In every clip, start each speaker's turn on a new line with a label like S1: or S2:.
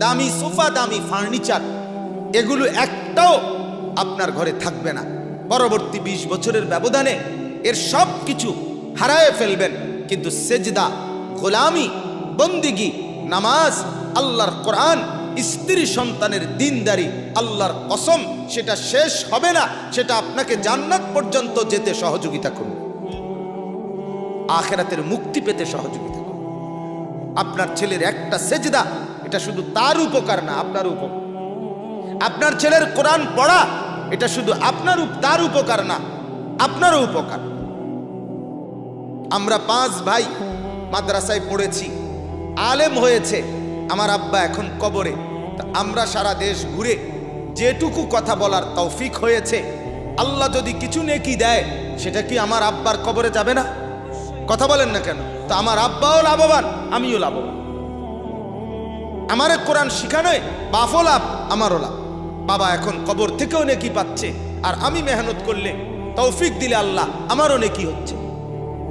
S1: দামি সোফা, দামি ফার্নিচার, এগুলো একটাও আপনার ঘরে থাকবে না। পরবর্তী 20 বছরের ব্যবধানে এর সব কিছু হারায়ে ফেলবেন, কিন্তু সেজদা, গোলামি, বন্দিগি, নামাজ, আল্লাহর কোরআন, স্ত্রী সন্তানের দিনদারি, আল্লাহর কসম সেটা শেষ হবে না। সেটা আপনাকে জান্নাত পর্যন্ত যেতে সহযোগিতা করবে, আখিরাতের মুক্তি পেতে সহযোগিতা করবে। আপনার ছেলের একটা সেজদা, এটা শুধু তার উপকার না, আপনার উপকার। আপনার ছেলের কোরআন পড়া, এটা শুধু তার উপকার না, আপনারও উপকার। আমরা 5 ভাই মাদ্রাসায় পড়েছি, আলেম হয়েছে। আমার আব্বা এখন কবরে। আমরা সারা দেশ ঘুরে যেটুকু কথা বলার তৌফিক হয়েছে, আল্লাহ যদি কিছু নেকি দেয়, সেটা কি আমার আব্বার কবরে যাবে না? কথা বলেন না কেন? তো আমার আব্বাও লাভবান, আমিও লাভবান। আমারে কোরআন শিখানোয় বাপও লাভ, আমারও লাভ। বাবা এখন কবর থেকেও নেকি পাচ্ছে, আর আমি মেহনত করলে, তৌফিক দিলে আল্লাহ আমারও নেকি হচ্ছে।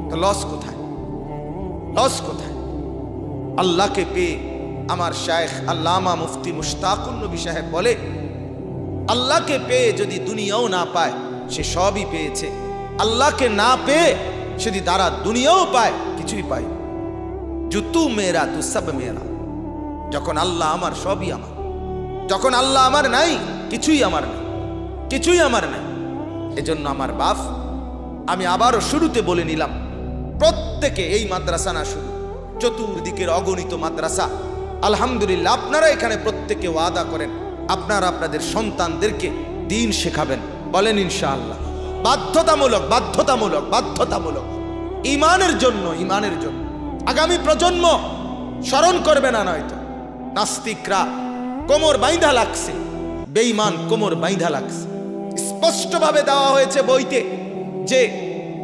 S1: তো লস কোথায়? লস কোথায়? আল্লাহকে পেয়ে আমার শায়েখ আল্লামা মুফতি মুশতাকুন নবী সাহেব বলে, আল্লাহকে পেয়ে যদি দুনিয়াও না পায়, সে সবই পেয়েছে। আল্লাহকে না পেয়ে যদি তারা দুনিয়াও পায়, কিছুই পায়। জুতু মেরা তু সব মেরা। যখন আল্লাহ আমার, সবই আমার। যখন আল্লাহ আমার নাই, কিছুই আমার নাই, কিছুই আমার নাই। এজন্য আমার বাপ, আমি আবারও শুরুতে বলে নিলাম, প্রত্যেকে এই মাদ্রাসা না, শুধু চতুর্দিকের অগণিত মাদ্রাসা, আলহামদুলিল্লাহ আপনারা এখানে প্রত্যেকে ওয়াদা করেন আপনারা আপনাদের সন্তানদেরকে দ্বীন শেখাবেন। বলেন ইনশাআল্লাহ। বাধ্যতামূলক, বাধ্যতামূলক, বাধ্যতামূলক। ইমানের জন্য, ইমানের জন্য। আগামী প্রজন্ম স্মরণ করবে না, নয়তো নাস্তিকরা কোমর বাইন্ধা লাগছে, বেঈমান কোমর বাইন্ধা লাগছে। স্পষ্টভাবে দেওয়া হয়েছে বইতে যে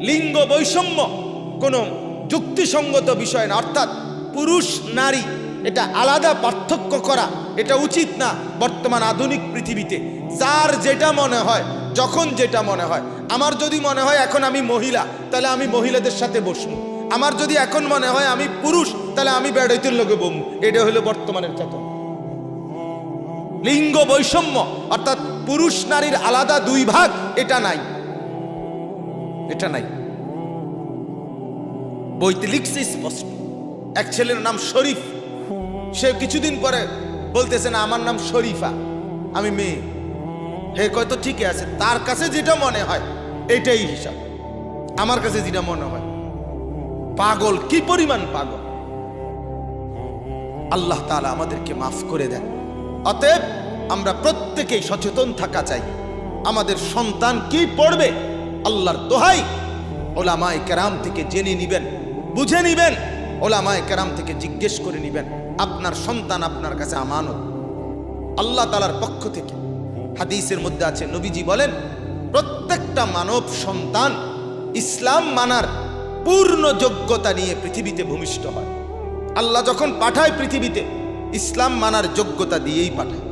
S1: লিঙ্গ বৈষম্য কোনো যুক্তিসঙ্গত বিষয় না, অর্থাৎ পুরুষ নারী এটা আলাদা পার্থক্য করা এটা উচিত না। বর্তমান আধুনিক পৃথিবীতে যার যেটা মনে হয়, যখন যেটা মনে হয়, আমার যদি মনে হয় এখন আমি মহিলা, তাহলে আমি মহিলাদের সাথে বসবো। আমার যদি এখন মনে হয় আমি পুরুষ, তাহলে আমি বেড়াইতের লোকে বমু। এটা হলো বর্তমানের চেতনা। লিঙ্গ বৈষম্য অর্থাৎ পুরুষ নারীর আলাদা 2 ভাগ, এটা নাই, এটা নাই। বইতে লিখছে স্পষ্ট। এক ছেলের নাম শরীফ, সে কিছুদিন পরে বলতেছে না আমার নাম শরীফা, আমি মেয়ে। হে কয়তো ঠিকই আছে, তার কাছে যেটা মনে হয় এটাই হিসাব, আমার কাছে যেটা মনে হয়। পাগল, কি পরিমাণ পাগল! আল্লাহ তাআলা আমাদেরকে মাফ করে দেন। অতএব আমরা প্রত্যেকেই সচেতন থাকা চাই। আমাদের সন্তান কি পড়বে, আল্লাহর দোহাই ওলামায়ে কেরাম থেকে জেনে নিবেন, বুঝে নিবেন, ওলামায়ে কেরাম থেকে জিজ্ঞেস করে নিবেন। আপনার সন্তান আপনার কাছে আমানত, আল্লাহ তাআলার পক্ষ থেকে। হাদিসের মধ্যে আছে, নবীজি বলেন, প্রত্যেকটা মানব সন্তান ইসলাম মানার পূর্ণ যোগ্যতা নিয়ে পৃথিবীতে ভূমিষ্ঠ হয়। আল্লাহ যখন পাঠায় পৃথিবীতে, ইসলাম মানার যোগ্যতা দিয়েই পাঠায়,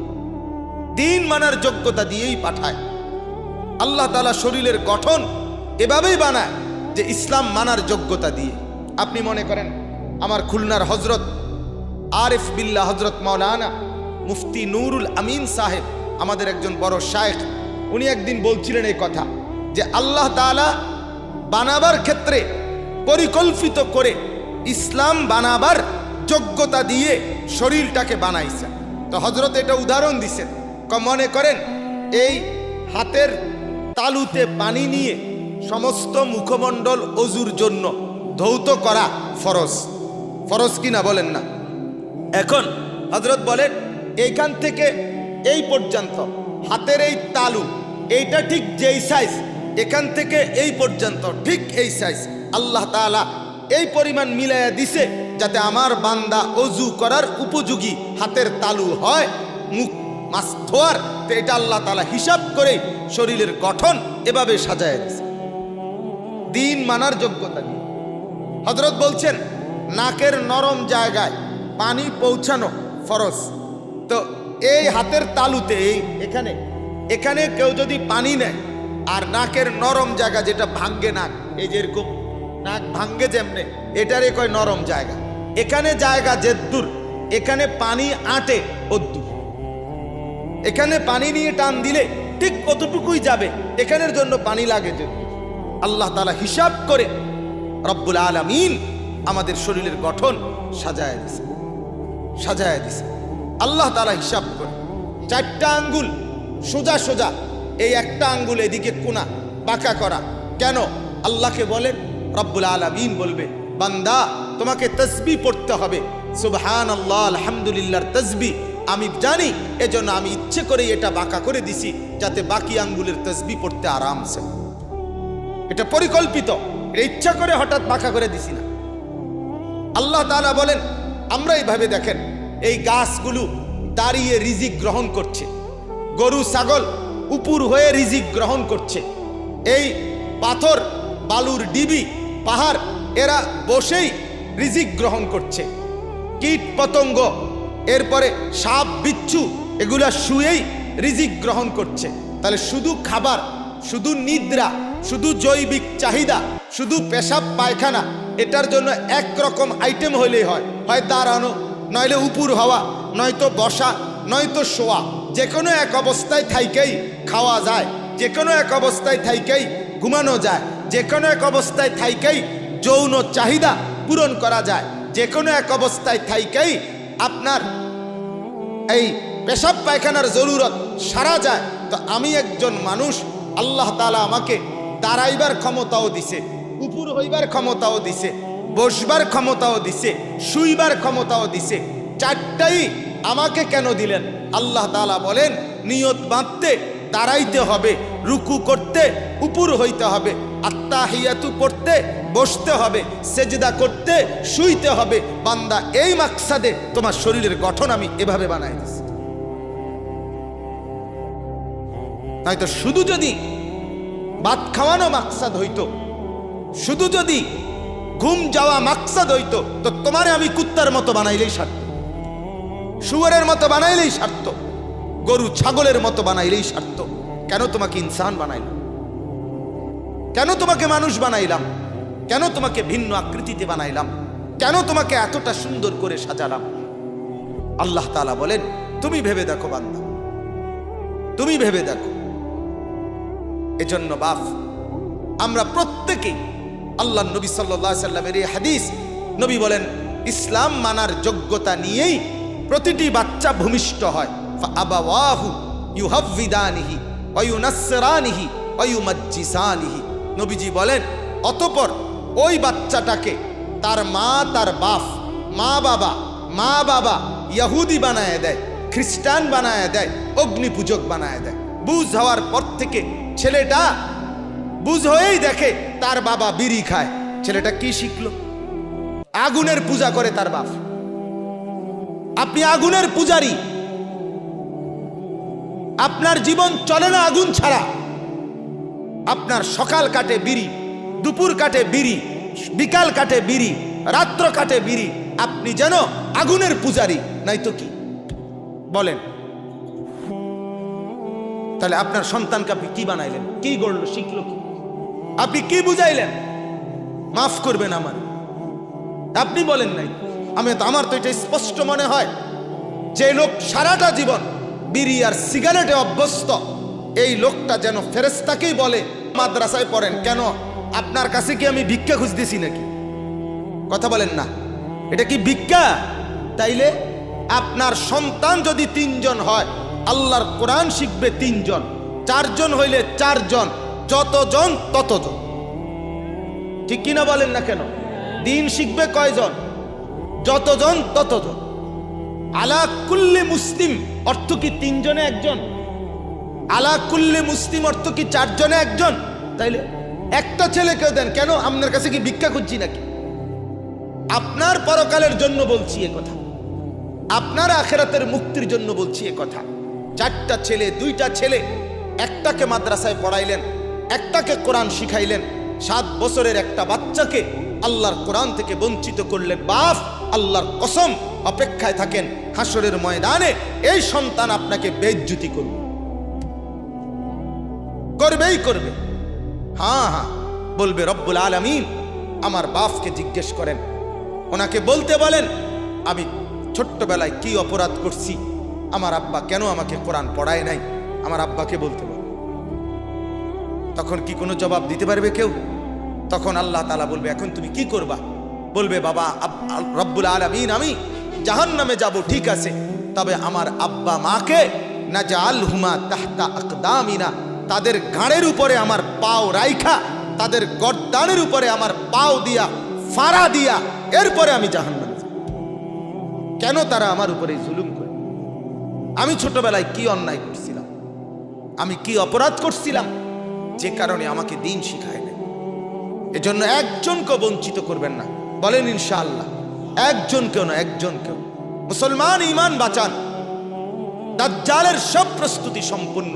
S1: দ্বীন মানার যোগ্যতা দিয়েই পাঠায়। আল্লাহ তাআলা শরীরের গঠন এভাবেই বানায় যে ইসলাম মানার যোগ্যতা দিয়ে। আপনি মনে করেন আমার খুলনার হজরত আরিফ বিল্লাহ হজরত মাওলানা মুফতি নুরুল আমিন সাহেব, আমাদের একজন বড় শায়েখ, উনি একদিন বলছিলেন এই কথা যে আল্লাহ তাআলা বানাবার ক্ষেত্রে পরিকল্পিত করে ইসলাম বানাবার যোগ্যতা দিয়ে শরীরটাকে বানাইছেন। তো হজরত এটা উদাহরণ দিছেন, মনে করেন এই হাতের তালুতে পানি নিয়ে সমস্ত মুখমণ্ডল অজুর জন্য ধৌত করা ফরজ, ফরজ কিনা বলেন না? এখন হযরত বলেন এইখান থেকে এই পর্যন্ত হাতের এই তালু, এইটা ঠিক যেই সাইজ, এখান থেকে এই পর্যন্ত ঠিক এই সাইজ আল্লাহ তাআলা এই পরিমাণ মিলাইয়া দিছে যাতে আমার বান্দা অজু করার উপযোগী হাতের তালু হয়, মুখ মাছ ধোয়ার। তো এটা আল্লাহ তাআলা হিসাব করে শরীরের গঠন এভাবে সাজায় দিছে দ্বীন মানার যোগ্যতা নিয়ে। হযরত বলছেন নাকের নরম জায়গায় পানি পৌঁছানো ফরজ। তো এই হাতের তালুতে এই এখানে এখানে কেউ যদি পানি নেয় আর নাকের নরম জায়গা যেটা ভাঙ্গে নাক, এই যেরকম নাক ভাঙ্গে যেমনে, এটারে কয় নরম জায়গা। এখানে জায়গা যেদূর এখানে পানি আটে অদ্দু, এখানে পানি নিয়ে টান দিলে ঠিক কতটুকুই যাবে, এখানের জন্য পানি লাগে যে। আল্লাহ তাআলা হিসাব করে রব্বুল আলামিন আমাদের শরীরের গঠন সাজায় দিছে। আল্লাহ তাআলা হিসাব করে 4টা আঙ্গুল সোজা সোজা, এই একটা আঙ্গুল এদিকে কোনা বাঁকা করা। কেন? আল্লাহকে বলেন, রব্বুল আলামিন বলবে, বান্দা তোমাকে তাসবিহ পড়তে হবে, সুবহানাল্লাহ আলহামদুলিল্লাহর তাসবিহ আমি জানি, এজন্য আমি ইচ্ছে করে এটা বাঁকা করে দিছি যাতে বাকি আঙ্গুলের তাসবিহ পড়তে আরামসে। এটা পরিকল্পিত, এটা ইচ্ছা করে হঠাৎ বাঁকা করে দিছি না। আল্লাহ তাআলা বলেন, আমরা এইভাবে দেখেন, এই গাছগুলো দাঁড়িয়ে রিজিক গ্রহণ করছে, গরু ছাগল উপর হয়ে রিজিক গ্রহণ করছে, এই পাথর বালুর ডিবি পাহাড় এরা বসেই রিজিক গ্রহণ করছে, কীট পতঙ্গ এরপরে সাপ বিচ্ছু এগুলা শুয়েই রিজিক গ্রহণ করছে। তাহলে শুধু খাবার, শুধু নিদ্রা, শুধু জৈবিক চাহিদা, শুধু পেশাব পায়খানা, এটার জন্য একরকম আইটেম হইলেই হয়, হয় দাঁড়ানো, নইলে উপর হওয়া, নয়তো বসা, নয়তো শোয়া। যে কোনো এক অবস্থায় থাইকেই খাওয়া যায়, যে কোনো এক অবস্থায় থাইকেই ঘুমানো যায়, যে কোনো এক অবস্থায় থাইকেই যৌন চাহিদা পূরণ করা যায়, যে কোনো এক অবস্থায় থাইকেই আপনার এই পেশাব পায়খানার জরুরত সারা যায়। তো আমি একজন মানুষ, আল্লাহ তাআলা আমাকে দাঁড়াইবার ক্ষমতাও দিছে, উপর হইবার ক্ষমতাও দিছে, বসবার ক্ষমতাও দিছে, শুইবার ক্ষমতাও দিছে। 4টাই আমাকে কেন দিলেন? আল্লাহ তাআলা বলেন, নিয়ত বাঁধতে দাঁড়াইতে হবে, রুকু করতে উপর হইতে হবে, আত্তাহিয়াতু পড়তে বসতে হবে, সেজদা করতে শুইতে হবে। বান্দা এই মাকসাদে তোমার শরীরের গঠন আমি এভাবে বানাই দিছি। নয়তো শুধু যদি ভাত খাওয়ানো মাকসাদ হইতো, শুধু যদি ঘুম যাওয়া মাকসাদ হইতো, তো তোমারে আমি কুত্তার মতো বানাইলেই সারত, শুয়োরের মতো বানাইলেই সারত, গরু ছাগলের মতো বানাইলেই সারত। কেন তোমাকে ইনসান বানাইলাম? কেন তোমাকে মানুষ বানাইলাম? কেন তোমাকে ভিন্ন আকৃতিতে বানাইলাম? কেন তোমাকে এতটা সুন্দর করে সাজালাম? আল্লাহ তাআলা বলেন, তুমি ভেবে দেখো বান্দা, তুমি ভেবে দেখো। এজন্য বাপ, আমরা প্রত্যেকেই আল্লাহ নবী সাল্লাল্লাহু আলাইহি সাল্লামের এই হাদিস, নবী বলেন, ইসলাম মানার যোগ্যতা নিয়েই প্রতিটি বাচ্চা ভূমিষ্ঠ হয়। ফাআবাওয়াহু ইউহাব্বিদানিহি ওয়া ইউনাসসিরানিহি ওয়া ইউমাজ্জিসানিহি। নবীজি বলেন, অতঃপর ওই বাচ্চাটাকে তার মা, তার বাপ, মা বাবা ইহুদি বানায় দেয়, খ্রিস্টান বানায় দেয়, অগ্নি পূজক বানায় দেয়। বুঝ হওয়ার পর থেকে ছেলেটা বুঝ হয়েই দেখে তার বাবা বিড়ি খায়। ছেলেটা কি শিখলো? আগুনের পূজা করে তার বাপ। আপনি আগুনের পূজারী, আপনার জীবন চলে না আগুন ছাড়া। আপনার সকাল কাটে বিড়ি, দুপুর কাটে বিড়ি, বিকাল কাটে বিড়ি, রাত্র কাটে বিড়ি। আপনি যেন আগুনের পূজারী, নাই তো কি বলেন? তাহলে আপনার সন্তানকে আপনি কি বানাইলেন? কি গড়ল, শিখলো কি? আপনি কি বুঝাইলেন? মাফ করবেন আমার, আপনি বলেন নাই। আমার তো এটা স্পষ্ট মনে হয়, যে লোক সারাটা জীবন বিড়ি আর সিগারেটে অভ্যস্ত, এই লোকটা যেন ফেরেশতাকেই বলে, মাদ্রাসায় পড়েন কেন? আপনার কাছে কি আমি ভিক্ষা খুঁজতেছি নাকি? কথা বলেন না, এটা কি ভিক্ষা? তাইলে আপনার সন্তান যদি 3 জন হয়, আল্লাহর কোরআন শিখবে 3 জন, 4 জন হইলে 4 জন, যতজন ততজন। ঠিক কিনা বলেন না কেন? দিন শিখবে কয়জন? যতজন ততজন। আলা কুল্লি মুসলিম অর্থ কি 3 জনে 1 জন? আলা কুল্লি মুসলিম অর্থ কি 4 জনে 1 জন? তাইলে একটা ছেলেকেও দেন কেন? আপনার কাছে কি ভিক্ষা খুঁজছি নাকি? আপনার পরকালের জন্য বলছি এ কথা, আপনার আখিরাতের মুক্তির জন্য বলছি এ কথা। 4টা ছেলে, 2টা ছেলে, একটাকে মাদ্রাসায় পড়াইলেন, একটাকে কোরআন শিখাইলেন। 7 বছরের একটা বাচ্চাকে আল্লাহর কোরআন থেকে বঞ্চিত করলেন। বাপ, আল্লাহর কসম, অপেক্ষায় থাকেন হাসরের ময়দানে এই সন্তান আপনাকে বেইজ্জতি করবে, করবেই করবে। হ্যাঁ হ্যাঁ বলবে, রব্বুল আলামিন আমার বাপকে জিজ্ঞেস করেন, ওনাকে বলতে বলেন আমি ছোট্টবেলায় কি অপরাধ করছি, আমার আব্বা কেন আমাকে কোরআন পড়ায় নাই, আমার আব্বাকে বলতে বল। তখন কি কোনো জবাব দিতে পারবে কেউ? তখন আল্লাহ তাআলা বলবে, এখন তুমি কি করবা? বলবে, বাবা রব্বুল আলামিন, আমি জাহান্নামে যাব ঠিক আছে, তবে আমার আব্বা মাকে নাজআলহুমা তাহতা আকদামিনা, তাদের ঘাড়ের উপরে আমার পাও রাইখা, তাদের গর্দানের উপরে আমার পাও দিয়া ফাড়া দিয়া এরপরে আমি জাহান্নামে যাব। কেন তারা আমার উপরে জুলুম করে? আমি ছোটবেলায় কি অন্যায় করছিলাম, আমি কি অপরাধ করছিলাম যে কারণে আমাকে দিন শিখায় না? এজন্য একজনকে বঞ্চিত করবেন না, বলেন ইনশাআল্লাহ। একজনকেও না, একজনকেও। মুসলমান ঈমান বাঁচান। দাজ্জালের সব প্রস্তুতি সম্পূর্ণ,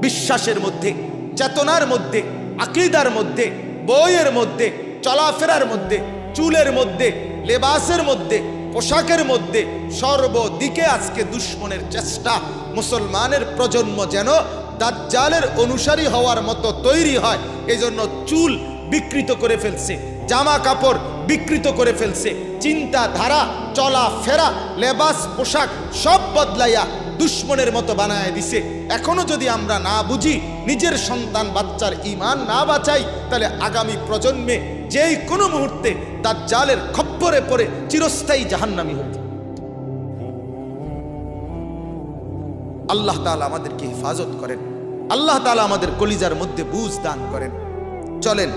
S1: বিশ্বাসের মধ্যে, চেতনার মধ্যে, আকীদার মধ্যে, বইয়ের মধ্যে, চলাফেরার মধ্যে, চুলের মধ্যে, লেবাসের মধ্যে, পোশাকের মধ্যে, সর্বদিকে আজকে দুশ্মনের চেষ্টা মুসলমানের প্রজন্ম যেন দাজ্জালের অনুসারী হওয়ার মতো তৈরি হয়। এজন্য চুল বিকৃত করে ফেলছে, জামা কাপড় বিকৃত করে ফেলছে, চিন্তাধারা, চলাফেরা, লেবাস, পোশাক সব বদলাইয়া দুশ্মনের মতো বানায় দিছে। এখনো যদি আমরা না বুঝি, নিজের সন্তান বাচ্চার ঈমান না বাঁচাই, তাহলে আগামী প্রজন্মে যেই কোনো মুহূর্তে দাজ্জালের খপ্পরে পড়ে চিরস্থায়ী জাহান্নামী হয়ে যায়। আল্লাহ তাআলা আমাদেরকে হেফাজত করেন, আল্লাহ তাআলা আমাদের কলিজার মধ্যে বুঝ দান করেন। চলেন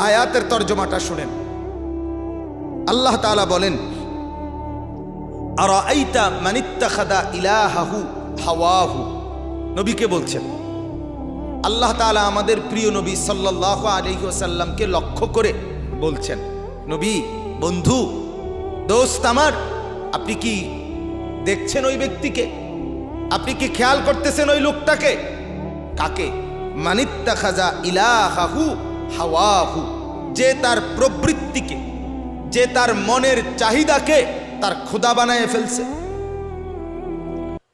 S1: আয়াতের তর্জমাটা শুনেন। আল্লাহ তাআলা বলেন, আরাআইতা মান ইত্তাখাযা ইলাহাহু হাওয়াহু। নবীকে বলছেন, আল্লাহ তাআলা আমাদের প্রিয় নবী সাল্লাল্লাহু আলাইহি ওয়াসাল্লামকে লক্ষ্য করে বলছেন, নবী, বন্ধু, দোস্ত আমার, আপনি কি দেখছেন ওই ব্যক্তিকে? আপনি কি খেয়াল করতেছেন ওই লোকটাকে? কাকে? মান ইত্তাখাযা ইলাহাহু হাওয়াহু, যে তার প্রবৃত্তিকে, যে তার মনের চাহিদাকে তার খোদা বানায় ফেলছে।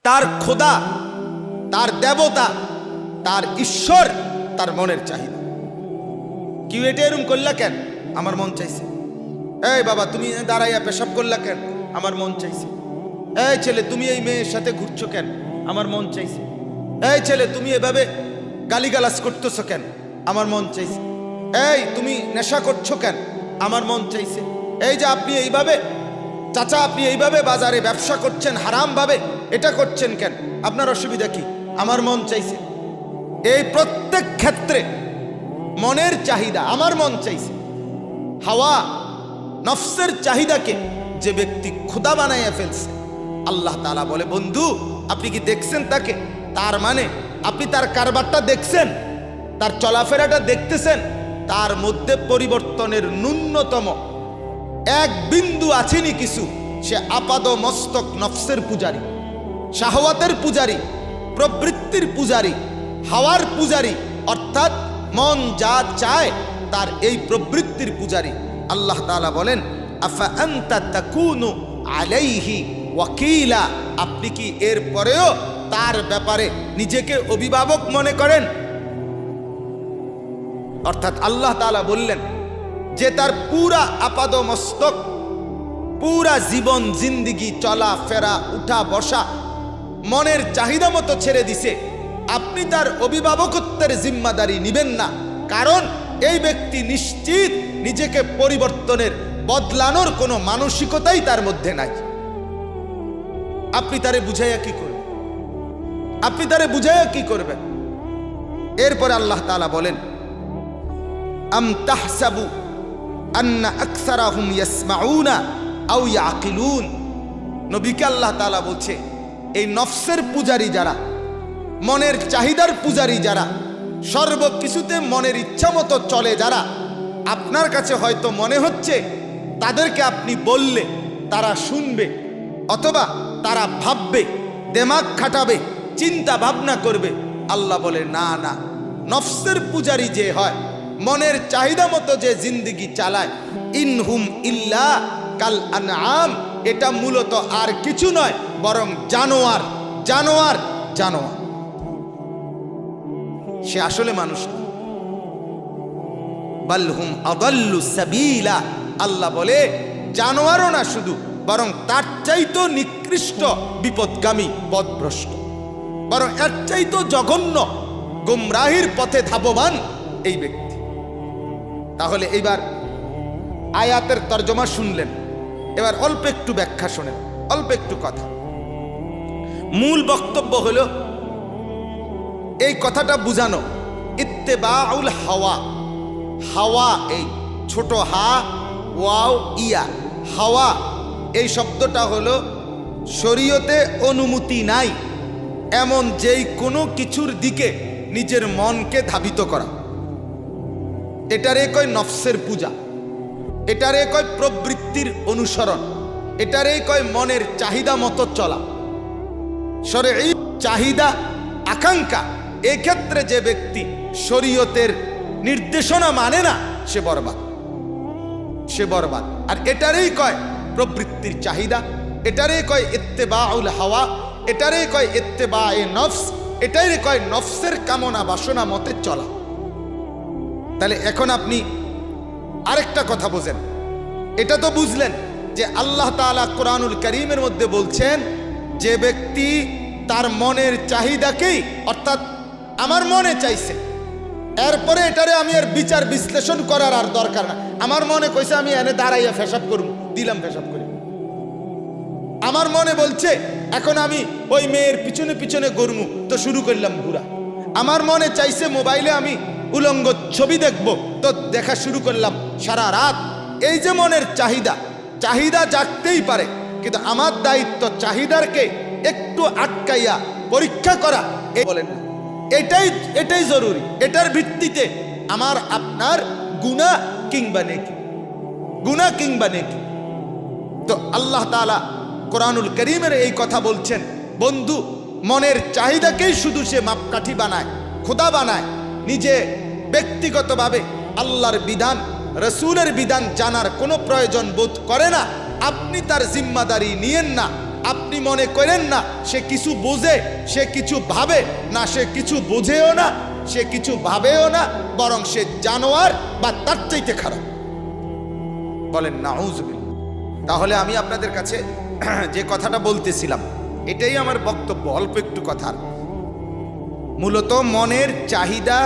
S1: তার খোদা, তার দেবতা, তার ঈশ্বর তার মনের চাহিদা। কি এটা এরম করলা কেন? আমার মন চাইছে। এই বাবা, তুমি দাঁড়াইয়া পেশাব করলা কেন? আমার মন চাইছে। এই ছেলে, তুমি এই মেয়ের সাথে ঘুরছো কেন? আমার মন চাইছে। এই ছেলে, তুমি এভাবে গালিগালাজ করতেছো কেন? আমার মন চাইছে। এই তুমি নেশা করছো কেন? আমার মন চাইছে। এই যে আপনি এইভাবে, চাচা আপনি এইভাবে বাজারে ব্যবসা করছেন হারাম ভাবে, এটা করছেন কেন? আপনার অসুবিধা কি? আমার মন চাইছে। এই প্রত্যেক ক্ষেত্রে মনের চাহিদা, আমার মন চাইছে। হাওয়া, নফসের চাহিদাকে যে ব্যক্তি খোদা বানাইয়া ফেলছে, আল্লাহ তাআলা বলে, বন্ধু আপনি কি দেখছেন তাকে? তার মানে আপনি তার কারবারটা দেখছেন, তার চলাফেরাটা দেখতেছেন, তার মধ্যে পরিবর্তনের ন্যূনতম এক বিন্দু আছেনি কিছু। সে আপাদ মস্তক নফসের পূজারী, শাহওয়াতের পূজারী, প্রবৃত্তির পূজারী, হাওয়ার পূজারী, অর্থাৎ মন যা চায় তার এই প্রবৃত্তির পূজারী। আল্লাহ তাআলা বলেন, আফা আনতা তাকুনু আলাইহি ওয়াকিলা, আপনি কি এর পরেও তার ব্যাপারে নিজেকে অভিভাবক মনে করেন? অর্থাৎ আল্লাহ তাআলা বললেন যে তার পুরা আপাদ মস্তক, পুরা জীবন জিন্দিগি, চলা ফেরা, উঠা বসা মনের চাহিদা মতো ছেড়ে দিছে, আপনি তার অভিভাবকত্বের জিম্মাদারি নিবেন না। কারণ এই ব্যক্তি নিশ্চিত নিজেকে পরিবর্তনের, বদলানোর কোনো মানসিকতাই তার মধ্যে নাই। আপনি তারে বুঝাইয়া কি করবেন? আপনি তারে বুঝাইয়া কি করবেন? এরপরে আল্লাহ তাআলা বলেন, আম তাহসাবু আন্না আকসারাহুম ইয়াসমাউনা আও ইয়াকিলুন। নবীকে আল্লাহ তাআলা বলছে, এই নফসের পূজারী যারা, মনের চাহিদার পূজারী যারা, সর্বকিছুতে মনের ইচ্ছা মতো চলে যারা, আপনার কাছে হয়তো মনে হচ্ছে তাদেরকে আপনি বললে তারা শুনবে, অথবা তারা ভাববে, দিমাগ খাটাবে, চিন্তা ভাবনা করবে। আল্লাহ বলে, না না, নফসের পূজারী যে হয়, মনের চাহিদা মতো যে জিন্দিগি চালায়, ইনহুম ইল্লা কাল আনআম, এটা মূলত আর কিছু নয় বরং জানোয়ার, জানোয়ার, জানোয়ার। সে আসলে মানুষ না। বাল হুম আদাল্লু সাবিলা, আল্লাহ বলে জানোয়ারও না শুধু, বরং তার চাইতো নিকৃষ্ট বিপদগামী পথভ্রষ্ট, বরং এর চাইতো জঘন্য গুমরাহির পথে ধাবমান এই ব্যক্তি। তাহলে এইবার আয়াতের তর্জমা শুনলেন, এবার অল্প একটু ব্যাখ্যা শোনেন, অল্প একটু কথা। মূল বক্তব্য হলো এই কথাটা বুঝানো, ইত্তেবাউল হাওয়া। হাওয়া, এই ছোট হা ওয়াও ইয়া, হাওয়া এই শব্দটা হলো শরীয়তে অনুমতি নাই এমন যেই কোনো কিছুর দিকে নিজের মনকে ধাবিত করা। এটারে কয় নফসের পূজা, এটারে কয় প্রবৃত্তির অনুসরণ, এটারে কয় মনের চাহিদা মতো চলা। শরঈ চাহিদা আকাঙ্ক্ষা, এক্ষেত্রে যে ব্যক্তি শরীয়তের নির্দেশনা মানে না সে বরবাদ, সে বরবাদ। আর এটারেই কয় প্রবৃত্তির চাহিদা, এটারেই কয় ইত্তেবাউল হাওয়া, এটারেই কয় ইত্তেবায়ে নফস, এটাই কয় নফসের কামনা বাসনা মতে চলা। তাহলে এখন আপনি আরেকটা কথা বোঝেন, এটা তো বুঝলেন যে আল্লাহ তাআলা কোরআনুল কারীমের মধ্যে বলছেন যে ব্যক্তি তার মনের চাহিদাকেই, অর্থাৎ আমার মনে চাইছে, এরপরে এটারে আমি আর বিচার বিশ্লেষণ করার আর দরকার না। আমার মনে কইছে আমি এনে দাঁড়াইয়া পেশাব করব, দিলাম পেশাব করে। আমার মনে বলছে এখন আমি ওই মেয়ের পিছনে পিছনে ঘুরমু, তো শুরু করলাম ঘুরা। আমার মনে চাইছে মোবাইলে আমি উলঙ্গ ছবি দেখব, তো দেখা শুরু করলাম সারা রাত। এই যে মনের চাহিদা, চাহিদা জাগতেই পারে, কিন্তু আমার দায়িত্ব চাহিদারকে একটু আটকাইয়া পরীক্ষা করা, বলেন না, এটাই জরুরি। এটার ভিত্তিতে আমার আপনার গুনাহ কিংবা নেকি, গুনাহ কিংবা নেকি। তো আল্লাহ তাআলা কোরআনুল কারীমের এই কথা বলছেন, বন্ধু মনের চাহিদাকেই শুধু সে মাপকাঠি বানায়, খোদা বানায়, নিজে ব্যক্তিগতভাবে আল্লাহর বিধান রাসূলের বিধান জানার কোনো প্রয়োজন বোধ করে না। আপনি তার জিম্মাদারি নিয়েন না, আপনি মনে করেন না সে কিছু বোঝে, সে কিছু ভাবে না, সে কিছু বোঝেও না, সে কিছু ভাবেও না, বরং সে জানোয়ার বা তার চাইতে খারাপ। বলেন নাউযুবিল্লাহ। তাহলে আমি আপনাদের কাছে যে কথাটা বলতেছিলাম, এটাই আমার বক্তব্য, অল্প একটু কথার। মূলত মনের চাহিদা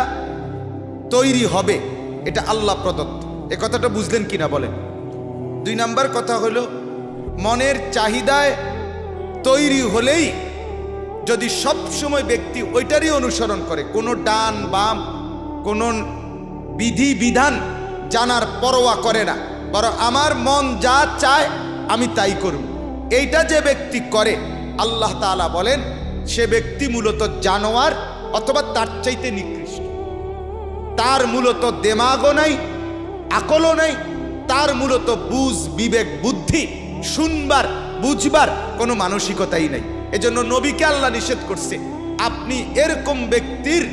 S1: তৈরি হবে, এটা আল্লাহ প্রদত্ত। এ কথাটা বুঝলেন কিনা বলেন। 2 নাম্বার কথা হলো, মনের চাহিদায় তৈরি হলেই যদি সব সময় ব্যক্তি ওইটারই অনুসরণ করে, কোনো ডান বাম কোনো বিধি বিধান জানার পরোয়া করে না, বরং আমার মন যা চায় আমি তাই করব, এইটা যে ব্যক্তি করে, আল্লাহ তাআলা বলেন সে ব্যক্তি মূলত জানোয়ার অথবা তার চাইতে নিকৃষ্ট। তার মূলত দেমাগও নাই, আকলও নাই, তার মূলত বুঝ বিবেক বুদ্ধি শুনবার বুঝবার কোনো মানসিকতাই নাই। এজন্য নবীকে আল্লাহ নিষেধ করছে, আপনি এরকম ব্যক্তির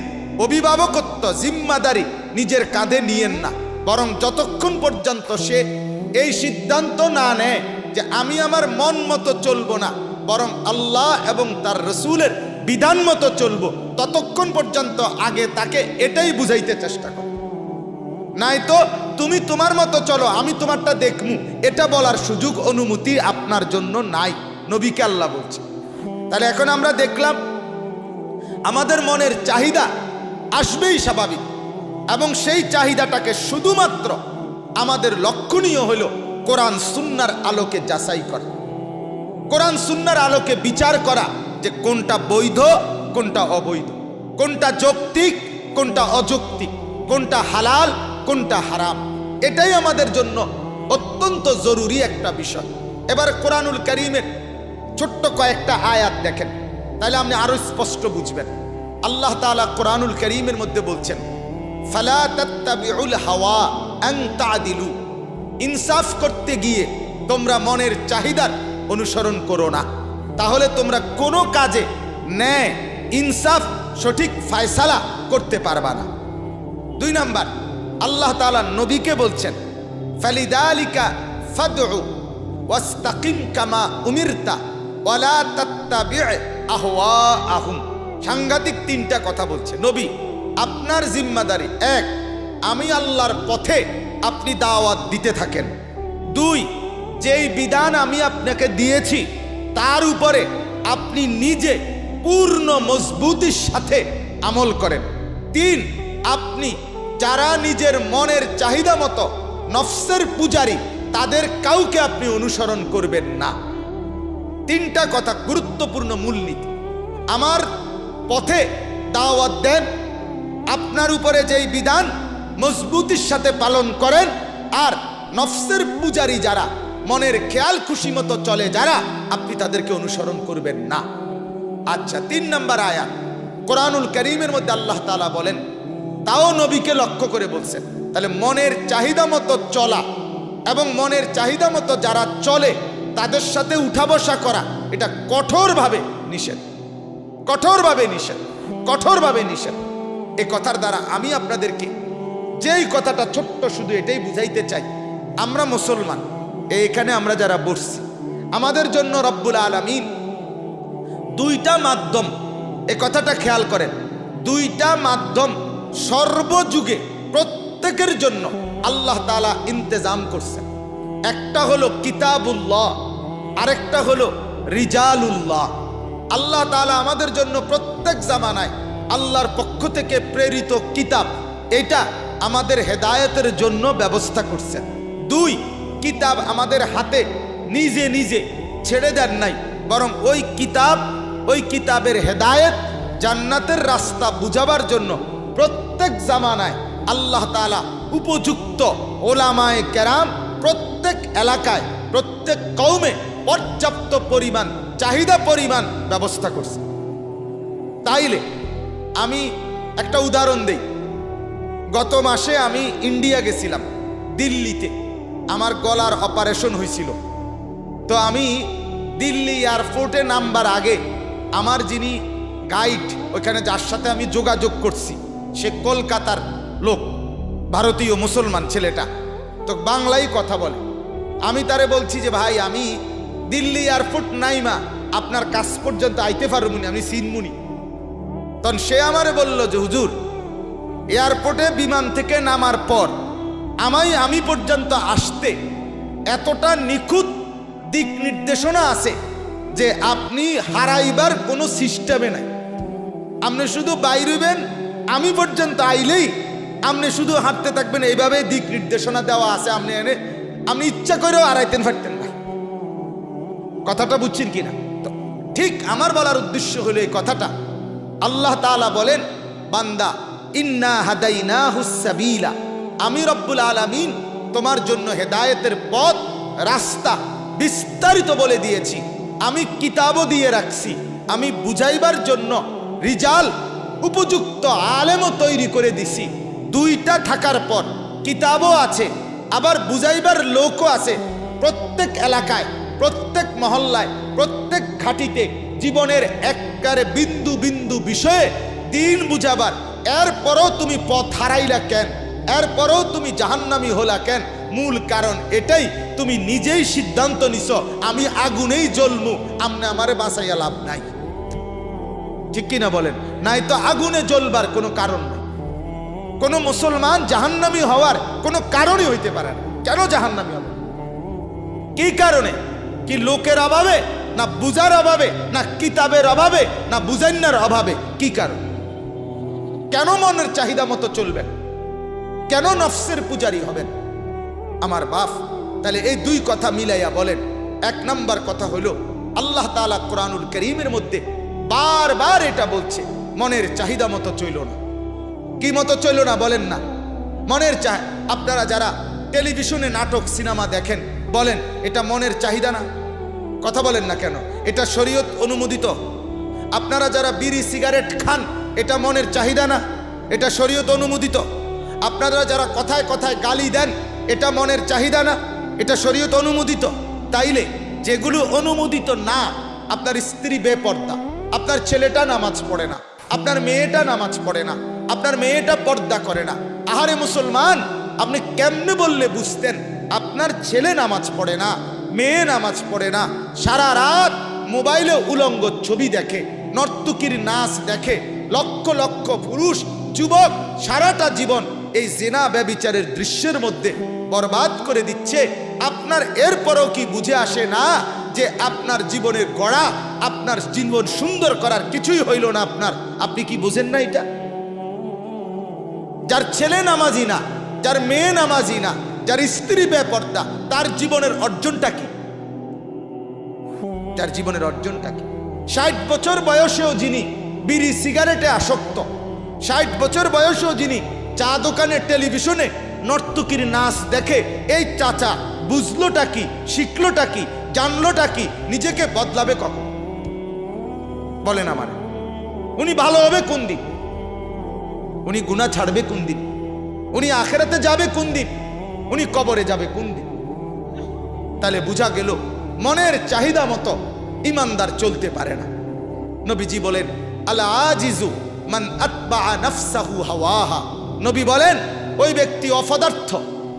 S1: অভিভাবকত্ব জিম্মাদারি নিজের কাঁধে নিয়েন না, বরং যতক্ষণ পর্যন্ত সে এই সিদ্ধান্ত না নেয় যে আমি আমার মন মতো চলবো না, বরং আল্লাহ এবং তার রাসূলের বিধান মতো চলবো, ততক্ষণ পর্যন্ত আগে তাকে এটাই বুঝাইতে চেষ্টা করো। নাই তো তুমি তোমার মতো চলো, আমি তোমারটা দেখমু, এটা বলার সুযোগ অনুমতি আপনার জন্য নাই, নবীকে আল্লাহ বলছে। তাহলে এখন আমরা দেখলাম আমাদের মনের চাহিদা আসবেই স্বাভাবিক, এবং সেই চাহিদাটাকে শুধুমাত্র আমাদের লক্ষণীয় হলো কোরআন সুন্নাহর আলোকে যাচাই করা, কোরআন সুন্নাহর আলোকে বিচার করা যে কোনটা বৈধ কোনটা অবৈধ, কোনটা যৌক্তিক কোনটা অযৌক্তিক, কোনটা হালাল কোনটা হারাম। এটাই আমাদের জন্য অত্যন্ত জরুরি একটা বিষয়। এবার কোরআনুল কারীমের ছোট্ট কয়েকটা আয়াত দেখেন, তাহলে আপনি আরো স্পষ্ট বুঝবেন। আল্লাহ তাআলা কোরআনুল কারীমের মধ্যে বলছেন, ফালা তাত্তাবিউল হাওয়া আন তা'দিলু, ইনসাফ করতে গিয়ে তোমরা মনের চাহিদার অনুসরণ করো না, তাহলে তোমরা কোনো কাজে ন্যায় ইনসাফ সঠিক ফয়সালা করতে পারবা না। 2 নাম্বার, আল্লাহ তাআলা নবীকে বলছেন, ফালিদালিকা ফাদউ ওয়াস্তাকিম কামা উমিরতা ওয়ালা তাত্তাবি' আহওয়াআহুম। সাংঘাতিক 3টা কথা বলছে নবী, আপনার জিম্মাদারি 1, আমি আল্লাহর পথে আপনি দাওয়াত দিতে থাকেন। 2, যেই বিধান আমি আপনাকে দিয়েছি তার উপরে আপনি নিজে পূর্ণ মজবুতির সাথে আমল করেন। 3, আপনি যারা নিজের মনের চাহিদা মতো নফসের পূজারী তাদের কাউকে আপনি অনুসরণ করবেন না। 3টা কথা গুরুত্বপূর্ণ মূলনীতি। আমার পথে দাওয়াত দেন, আপনার উপরে যেই বিধান মজবুতির সাথে পালন করেন, আর নফসের পূজারী যারা মনের খেয়াল খুশি মতো চলে যারা, আপনি তাদেরকে অনুসরণ করবেন না। আচ্ছা, 3 নম্বর আয়াত কোরআনুল কারীমের মধ্যে আল্লাহ তাআলা বলেন, তাও নবীকে লক্ষ্য করে বলছেন। তাহলে মনের চাহিদা মতো চলা এবং মনের চাহিদা মতো যারা চলে তাদের সাথে উঠা বসা করা, এটা কঠোরভাবে নিষেধ, কঠোরভাবে নিষেধ, কঠোরভাবে নিষেধ। এই কথার দ্বারা আমি আপনাদেরকে যেই কথাটা ছোট্ট শুধু এটাই বুঝাইতে চাই, আমরা মুসলমান, এইখানে আমরা যারা বসছি, আমাদের জন্য রব্বুল আলামিন 2টা মাধ্যম, এ কথাটা খেয়াল করেন, 2টা মাধ্যম সর্বযুগে প্রত্যেকের জন্য আল্লাহ তাআলা ইন্তেজাম করছেন। একটা হলো কিতাবুল্লাহ, আরেকটা হলো রিজালুল্লাহ। আল্লাহ তাআলা আমাদের জন্য প্রত্যেক জামানায় আল্লাহর পক্ষ থেকে প্রেরিত কিতাব, এটা আমাদের হেদায়েতের জন্য ব্যবস্থা করছেন। 2, কিতাব আমাদের হাতে নিজে নিজে ছেড়ে দেন নাই, বরং ওই কিতাবের হেদায়েত জান্নাতের রাস্তা বুঝাবার জন্য প্রত্যেক জামানায় আল্লাহ তাআলা উপযুক্ত ওলামায়ে কেরাম প্রত্যেক এলাকায় প্রত্যেক কওমে পর্যাপ্ত পরিমাণ চাহিদা পরিমাণ ব্যবস্থা করছে। তাইলে আমি একটা উদাহরণ দেই। গত মাসে আমি ইন্ডিয়া গেছিলাম, দিল্লিতে আমার গলার অপারেশন হয়েছিল। তো আমি দিল্লি এয়ারপোর্টে নামবার আগে আমার যিনি গাইড, ওইখানে যার সাথে আমি যোগাযোগ করছি, সে কলকাতার লোক, ভারতীয় মুসলমান ছেলেটা, তো বাংলায় কথা বলে। আমি তারে বলছি যে ভাই, আমি দিল্লি এয়ারপোর্ট নাইমা আপনার কাছ পর্যন্ত আইতে পারবনি, আমি চিনমুনি। তখন সে আমারে বলল যে হুজুর, এয়ারপোর্টে বিমান থেকে নামার পর আমি পর্যন্ত আসতে এতটা নিখুঁত দিক নির্দেশনা আছে যে আপনি হারাইবার কোনো সিস্টেমে নাই। আপনি শুধু বাইরেবেন, আমি পর্যন্ত আইলেই আপনি শুধু হাঁটতে থাকবেন, এইভাবে দিক নির্দেশনা দেওয়া আছে। আপনি ইচ্ছা করেও হারাইতেন পারতেন না। কথাটা বুঝছেন কিনা? তো ঠিক আমার বলার উদ্দেশ্য হলো এই কথাটা। আল্লাহ তাআলা বলেন, বান্দা, ইন্না হাদাইনাহুস সাবিলা, আমি রব্বুল আলামিন তোমার জন্য হেদায়েতের পথ রাস্তা বিস্তারিত বলে দিয়েছি। আমি কিতাবও দিয়ে রাখছি, আমি বুঝাইবার জন্য রিজাল উপযুক্ত আলেমও তৈরি করে দিছি। 2টা থাকার পর কিতাবও আছে, আবার বুঝাইবার লোকও আছে। প্রত্যেক এলাকায়, প্রত্যেক মহল্লায়, প্রত্যেক ঘাটিতে জীবনের একবারে বিন্দু বিন্দু বিষয়ে দিন বুঝাবার। এরপরও তুমি পথ হারাইলা কেন? এরপরও তুমি জাহান্নামী হলা কেন? মূল কারণ এটাই, তুমি নিজেই সিদ্ধান্ত নিছ আমি আগুনেই জ্বলমু, আমনে আমারে বাঁচাইয়া লাভ নাই। ঠিক কিনা বলেন? নাই তো আগুনে জ্বলবার কোনো কারণ নাই। কোন মুসলমান জাহান্নামী হওয়ার কোনো কারণই হইতে পারে না। কেন জাহান্নামী হবে? কি কারণে? কি লোকের অভাবে, না বুঝার অভাবে, না কিতাবের অভাবে, না বুঝাইনার অভাবে? কি কারণ? কেন মনের চাহিদা মতো চলবেন? কেন নফসের পূজারী হবেন? আমার বাপ, তাহলে এই 2 কথা মিলাইয়া বলেন। 1 নম্বর কথা হলো, আল্লাহ তাআলা কোরআনুল কারীমের মধ্যে বারবার এটা বলছে, মনের চাহিদা মতো চইল না। কি মতো চইল না বলেন না? মনের আপনারা যারা টেলিভিশনে নাটক সিনেমা দেখেন, বলেন এটা মনের চাহিদা না? কথা বলেন না কেন? এটা শরীয়ত অনুমোদিত। আপনারা যারা বিড়ি সিগারেট খান, এটা মনের চাহিদা না? এটা শরীয়ত অনুমোদিত। আপনারা যারা কথায় কথায় গালি দেন, এটা মনের চাহিদা না? এটা শরীয়ত অনুমোদিত। তাইলে যেগুলো অনুমোদিত না, আপনার স্ত্রী বেপর্দা, আপনার ছেলেটা নামাজ পড়ে না, আপনার মেয়েটা নামাজ পড়ে না, আপনার মেয়েটা পর্দা করে না, আহারে মুসলমান, আপনি কেমনে বললে বুঝতেন আপনার ছেলে নামাজ পড়ে না, মেয়ে নামাজ পড়ে না, সারা রাত মোবাইলে উলঙ্গ ছবি দেখে, নর্তকীর নাচ দেখে, লক্ষ লক্ষ পুরুষ যুবক সারাটা জীবন এই জিনা ব্যভিচারের দৃশ্যের মধ্যে বরবাদ করে দিচ্ছে। আপনার এরপরও কি বুঝে আসে না যে আপনার জীবনের গড়া, আপনার জীবন সুন্দর করার কিছুই হইল না আপনার? আপনি কি বুঝেন না এটা? যার ছেলে নামাজি না, যার মেয়ে নামাজি না, যার স্ত্রী বেপর্দা, তার জীবনের অর্জনটা কি? তার জীবনের অর্জনটা কি? 60 বছর বয়সেও যিনি বিড়ি সিগারেটে আসক্ত, 60 বছর বয়সেও যিনি চা দোকানে টেলিভিশনে নর্তকীর নাচ দেখে, এই চাচা বুঝলোটা কি, শিখলোটা কি, জানলোটা কি, নিজেকে বদলাবে কখন? বলেন আমারে, উনি ভালো হবে কোন দিন? উনি গুনাহ ছাড়বে কোন দিন? উনি আখেরাতে যাবে কোন দিন? উনি কবরে যাবে কোন দিন? তাহলে বুঝা গেল মনের চাহিদা মতো ইমানদার চলতে পারে না। নবীজি বলেন, আল আজিজু মান আতবা নাফসাহু হাওয়াহা। নবী বলেন, ওই ব্যক্তি অপদার্থ,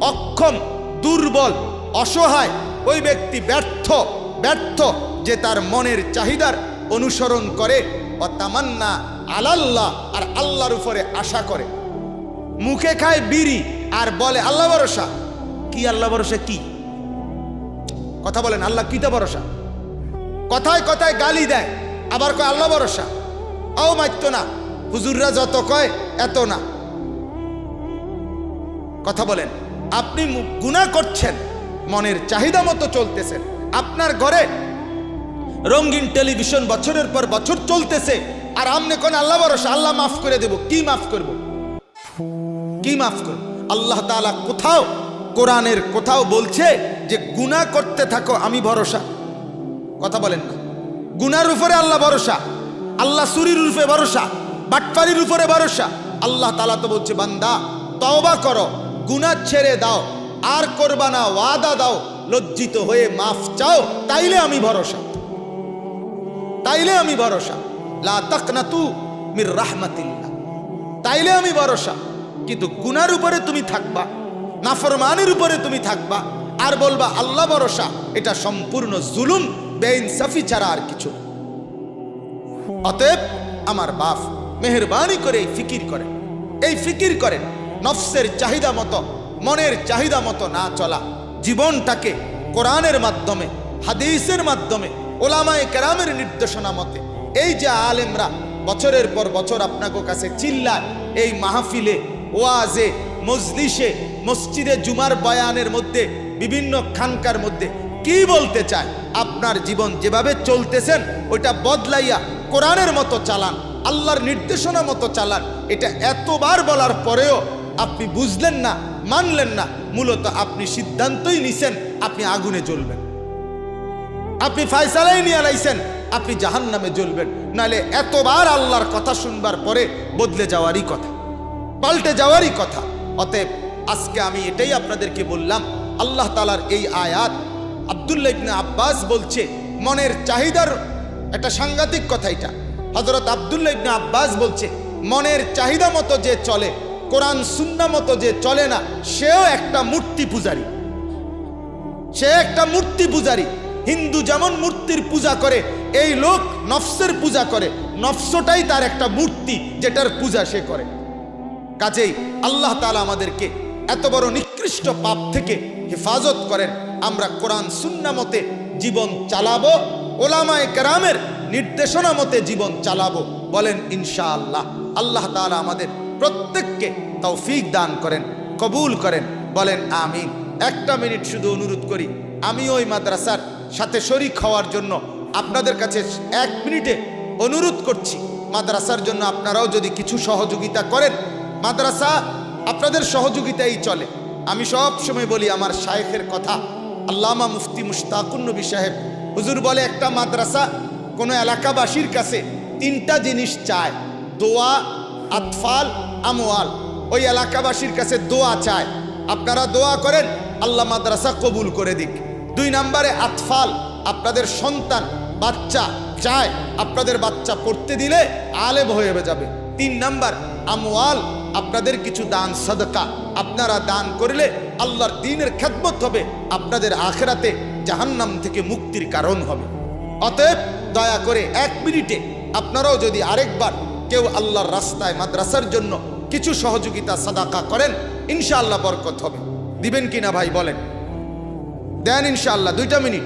S1: অক্ষম, দুর্বল, অসহায়, ওই ব্যক্তি ব্যর্থ যে তার মনের চাহিদার অনুসরণ করে। ও তামান্না আলাল্লাহ, আর আল্লাহর উপরে আশা করে। মুখে খায় বিড়ি আর বলে আল্লাহ ভরসা। কি আল্লাহ ভরসা? কি কথা বলেন? আল্লাহ কিতা ভরসা? কথায় কথায় গালি দেয়, আবার কয় আল্লাহ ভরসা। আও মাইতো না, হুজুররা যত কয় এত না। কথা বলেন, আপনি গুনাহ করছেন, মনের চাহিদা মতো চলতেছেন। আপনার ঘরে রঙিন টেলিভিশন বছরের পর বছর চলতেছে, আর আমনে কোন আল্লাহ ভরসা, আল্লাহ মাফ করে দেব। কি মাফ করব? কি মাফ করব? আল্লাহ তাআলা কোথাও, কোরআনের কোথাও বলছে যে গুনাহ করতে থাকো আমি ভরসা? কথা বলেন না। গুনার উপরে আল্লাহ ভরসা, আল্লাহ চুরির উপরে ভরসা, বাটপারির উপরে ভরসা। আল্লাহ তাআলা তো বলছে, বান্দা তওবা করো, গুনাহ ছেড়ে দাও, আর করবা না, ওয়াদা দাও, লজ্জিত হয়ে মাফ চাও, তাইলে আমি ভরসা, তাইলে আমি ভরসা। লা তাকনাতু মির রাহমাতিল্লাহ, তাইলে আমি ভরসা। কিন্তু গুনার উপরে তুমি থাকবা, নাফরমানের উপরে তুমি থাকবা, আর বলবা আল্লাহ ভরসা, এটা সম্পূর্ণ জুলুম, বেইনসাফি ছাড়া আর কিছু। অতএব আমার বাপ মেহেরবানি করে এই ফিকির করেন, নফসের চাহিদা মতো, মনের চাহিদা মতো না চলা, জীবনটাকে কোরআনের মাধ্যমে, হাদিসের মাধ্যমে, ওলামায়ে কেরামের নির্দেশনা মতে। এই যে আলেমরা বছরের পর বছর আপনাকে কাছে চিল্লায়, এই মাহফিলে, ওয়াজে, মজলিসে, মসজিদে, জুমার বয়ানের মধ্যে, বিভিন্ন খানকার মধ্যে কি বলতে চায়? আপনার জীবন যেভাবে চলতেছেন ওইটা বদলাইয়া কোরআনের মতো চালান, আল্লাহর নির্দেশনা মতো চালান। এটা এতবার বলার পরেও আপনি বুঝলেন না, মানলেন না। মূলত আপনি সিদ্ধান্তই নিছেন আপনি আগুনে জ্বলবেন, আপনি ফায়সালাই নিয়ে আলাইছেন আপনি জাহান্নামে জ্বলবেন। নাহলে এতবার আল্লাহর কথা শুনবার পরে বদলে যাওয়ারই কথা, পাল্টে যাওয়ারই কথা। অতএব আজকে আমি এটাই আপনাদেরকে বললাম। আল্লাহ তাআলার এই আয়াত, আব্দুল্লাহ ইবনে আব্বাস বলছে মনের চাহিদার, একটা সাংঘাতিক কথা এটা। হযরত আব্দুল্লাহ ইবনে আব্বাস বলছে মনের চাহিদা মতো যে চলে, কোরআন সুন্নাহ মতো যে চলে না, সেও একটা মূর্তি পূজারী, সে একটা মূর্তি পূজারী। হিন্দু যেমন মূর্তির পূজা করে, এই লোক নফসের পূজা করে, নফসটাই তার একটা মূর্তি যেটার পূজা সে করে। কাজেই আল্লাহ তাআলা আমাদেরকে এত বড় নিকৃষ্ট পাপ থেকে হেফাজত করেন। আমরা কোরআন সুন্নাহ মতে জীবন চালাবো, ওলামায়ে কেরামের নির্দেশনা মতে জীবন চালাবো। বলেন ইনশাআল্লাহ। আল্লাহ তাআলা আমাদের প্রত্যেককে তৌফিক দান করেন, কবুল করেন। বলেন আমিন। একটা মিনিট শুধু অনুরোধ করি, আমি ওই মাদ্রাসার সাথে শরীক হওয়ার জন্য আপনাদের কাছে 1 মিনিটে অনুরোধ করছি। মাদ্রাসার জন্য আপনারাও যদি কিছু সহযোগিতা করেন, মাদ্রাসা আপনাদের সহযোগিতাই চলে। আমি সব সময় বলি আমার শায়েখের কথা, আল্লামা মুফতি মুশতাকুন নবী সাহেব হুজুর বলে, একটা মাদ্রাসা কোনো এলাকাবাসীর কাছে 3টা জিনিস চায়, দোয়া, আতফাল, আমওয়াল। ওই এলাকাবাসীর কাছে দোয়া চায়, আপনারা দোয়া করেন আল্লাহ মাদ্রাসা কবুল করে দিক। 2 নম্বরে আতফাল, আপনাদের সন্তান, বাচ্চা চায় আপনাদের বাচ্চা পড়তে দিলে আলেম হয়ে যাবে। 3 নম্বর আমওয়াল, আপনাদের কিছু দান সাদকা আপনারা দান করলে আল্লাহর দ্বীনের খেদমত হবে, আপনাদের আখিরাতে জাহান্নাম থেকে মুক্তির কারণ হবে। অতএব দয়া করে 1 মিনিটে আপনারাও যদি আরেকবার কেউ আল্লাহর রাস্তায় মাদ্রাসার জন্য কিছু সহযোগিতা সাদাকা করেন, ইনশাআল্লাহ বরকত হবে। দিবেন কিনা ভাই বলেন? দেন ইনশাআল্লাহ 2টা মিনিট।